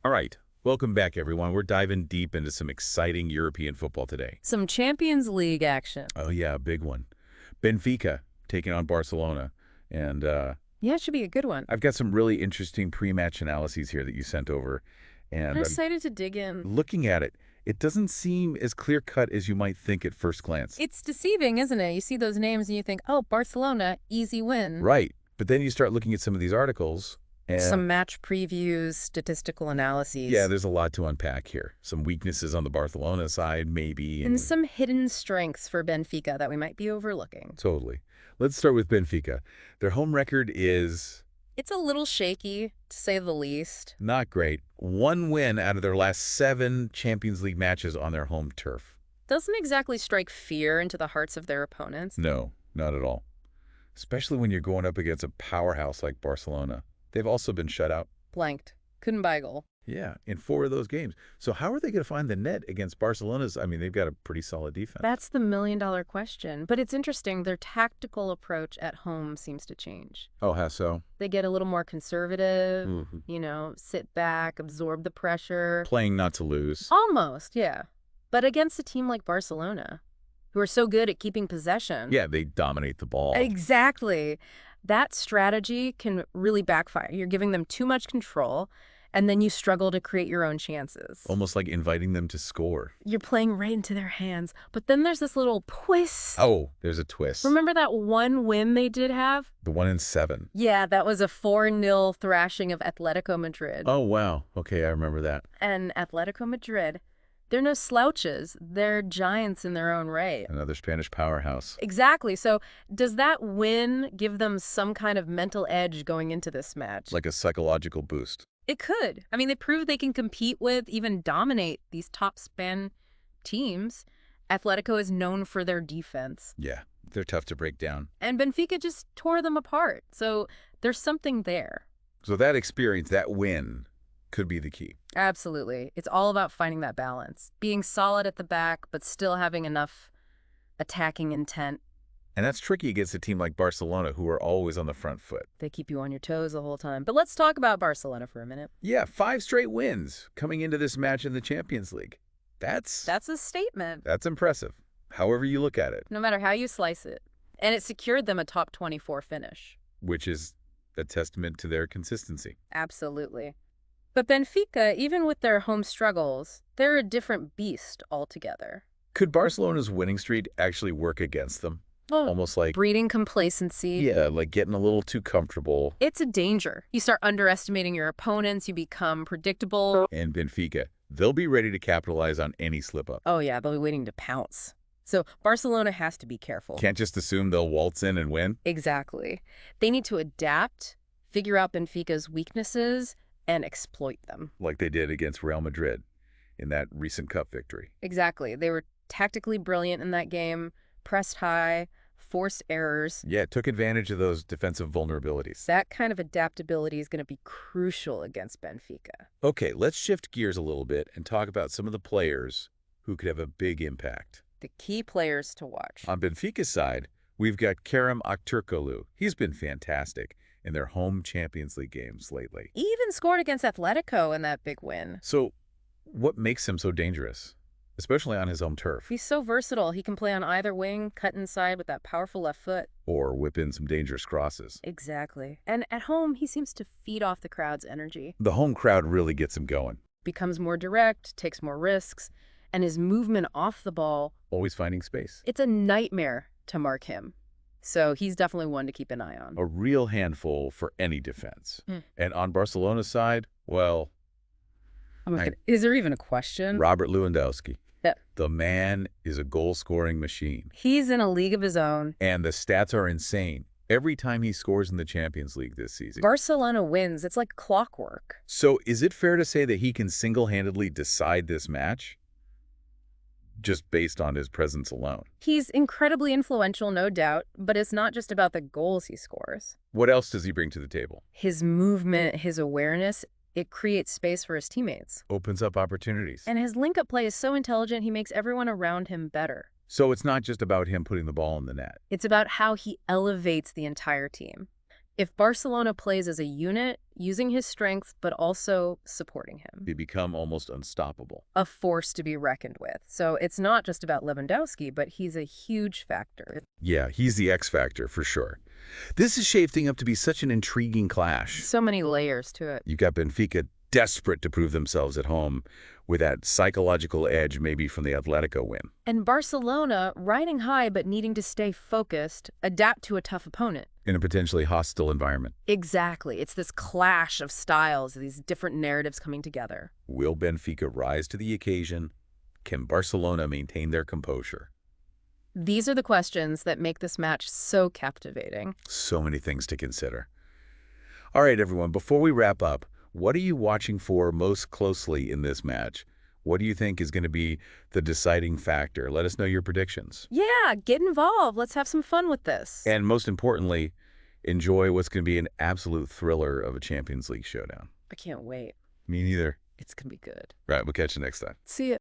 All right, welcome back, everyone. We're diving deep into some exciting European football today. Some Champions League action. Oh, yeah, a big one. Benfica taking on Barcelona. And Yeah, it should be a good one. I've got some really interesting pre-match analyses here that you sent over. And I'm excited to dig in. looking at it, it doesn't seem as clear-cut as you might think at first glance. It's deceiving, isn't it? You see those names and you think, oh, Barcelona, easy win. Right. But then you start looking at some of these articles, and Some match previews, statistical analyses. yeah, there's a lot to unpack here. Some weaknesses on the Barcelona side, maybe. And some hidden strengths for Benfica that we might be overlooking. Totally. Let's start with Benfica. Their home record is It's a little shaky, to say the least. not great. One win out of their last 7 Champions League matches on their home turf. Doesn't exactly strike fear into the hearts of their opponents. No, not at all. Especially when you're going up against a powerhouse like Barcelona. They've also been shut out. Blanked. Couldn't buy a goal. Yeah, in 4 of those games. So how are they going to find the net against Barcelona's? I mean, they've got a pretty solid defense. That's the million-dollar question. But it's interesting, their tactical approach at home seems to change. Oh, how so? They get a little more conservative, Mhm. sit back, absorb the pressure. Playing not to lose. Almost, yeah. But against a team like Barcelona, who are so good at keeping possession. Yeah, they dominate the ball. Exactly. That strategy can really backfire. You're giving them too much control, and then you struggle to create your own chances. Almost like inviting them to score. You're playing right into their hands. But then there's this little twist. Oh, there's a twist. Remember that one win they did have? The 1 in 7. Yeah, that was a 4-0 thrashing of Atletico Madrid. Oh, wow. Okay, I remember that. And Atletico Madrid, they're no slouches. They're giants in their own right. Another Spanish powerhouse. Exactly. So does that win give them some kind of mental edge going into this match? Like a psychological boost. It could. I mean, they prove they can compete with, even dominate these top span teams. Atletico is known for their defense. Yeah, they're tough to break down. And Benfica just tore them apart. So there's something there. So that experience, that win, could be the key. Absolutely. It's all about finding that balance. Being solid at the back, but still having enough attacking intent. And that's tricky against a team like Barcelona, who are always on the front foot. They keep you on your toes the whole time. But let's talk about Barcelona for a minute. Yeah, 5 straight wins coming into this match in the Champions League. That's That's a statement, impressive, however you look at it, no matter how you slice it. And it secured them a top 24 finish. which is a testament to their consistency. Absolutely. But Benfica, even with their home struggles, they're a different beast altogether. Could Barcelona's winning streak actually work against them? Almost like, Breeding complacency. yeah, like getting a little too comfortable. It's a danger. You start underestimating your opponents, you become predictable. And Benfica, they'll be ready to capitalize on any slip-up. Oh yeah, they'll be waiting to pounce. So Barcelona has to be careful. Can't just assume they'll waltz in and win. Exactly. They need to adapt, figure out Benfica's weaknesses, and exploit them. Like they did against Real Madrid in that recent cup victory. Exactly. They were tactically brilliant in that game, pressed high, forced errors. Yeah, took advantage of those defensive vulnerabilities. That kind of adaptability is going to be crucial against Benfica. Okay, let's shift gears a little bit and talk about some of the players who could have a big impact. The key players to watch. On Benfica's side, we've got Aktürkoğlu. He's been fantastic in their home Champions League games lately. He even scored against Atletico in that big win. So, what makes him so dangerous, especially on his home turf? He's so versatile. He can play on either wing, cut inside with that powerful left foot. Or whip in some dangerous crosses. Exactly. And at home, he seems to feed off the crowd's energy. The home crowd really gets him going. Becomes more direct, takes more risks, and his movement off the ball, Always finding space. it's a nightmare to mark him. So he's definitely one to keep an eye on. A real handful for any defense. Hmm. And on Barcelona's side, well, Is there even a question? Robert Lewandowski. Yeah. The man is a goal-scoring machine. He's in a league of his own. And the stats are insane every time he scores in the Champions League this season. Barcelona wins. It's like clockwork. So is it fair to say that he can single-handedly decide this match? Just based on his presence alone. He's incredibly influential, no doubt, but it's not just about the goals he scores. What else does he bring to the table? His movement, his awareness, it creates space for his teammates. Opens up opportunities. And his link-up play is so intelligent, he makes everyone around him better. So it's not just about him putting the ball in the net. It's about how he elevates the entire team. If Barcelona plays as a unit, using his strengths but also supporting him. They become almost unstoppable. A force to be reckoned with. So it's not just about Lewandowski, but he's a huge factor. Yeah, he's the X factor for sure. This is shaping up to be such an intriguing clash. So many layers to it. You've got Benfica desperate to prove themselves at home with that psychological edge maybe from the Atletico win. And Barcelona riding high but needing to stay focused, adapt to a tough opponent. In a potentially hostile environment. Exactly. It's this clash of styles, these different narratives coming together. Will Benfica rise to the occasion? Can Barcelona maintain their composure? These are the questions that make this match so captivating. So many things to consider. All right, everyone, before we wrap up, what are you watching for most closely in this match? What do you think is going to be the deciding factor? Let us know your predictions. Yeah, get involved. Let's have some fun with this. And most importantly, enjoy what's going to be an absolute thriller of a Champions League showdown. I can't wait. Me neither. It's going to be good. Right, we'll catch you next time. See ya.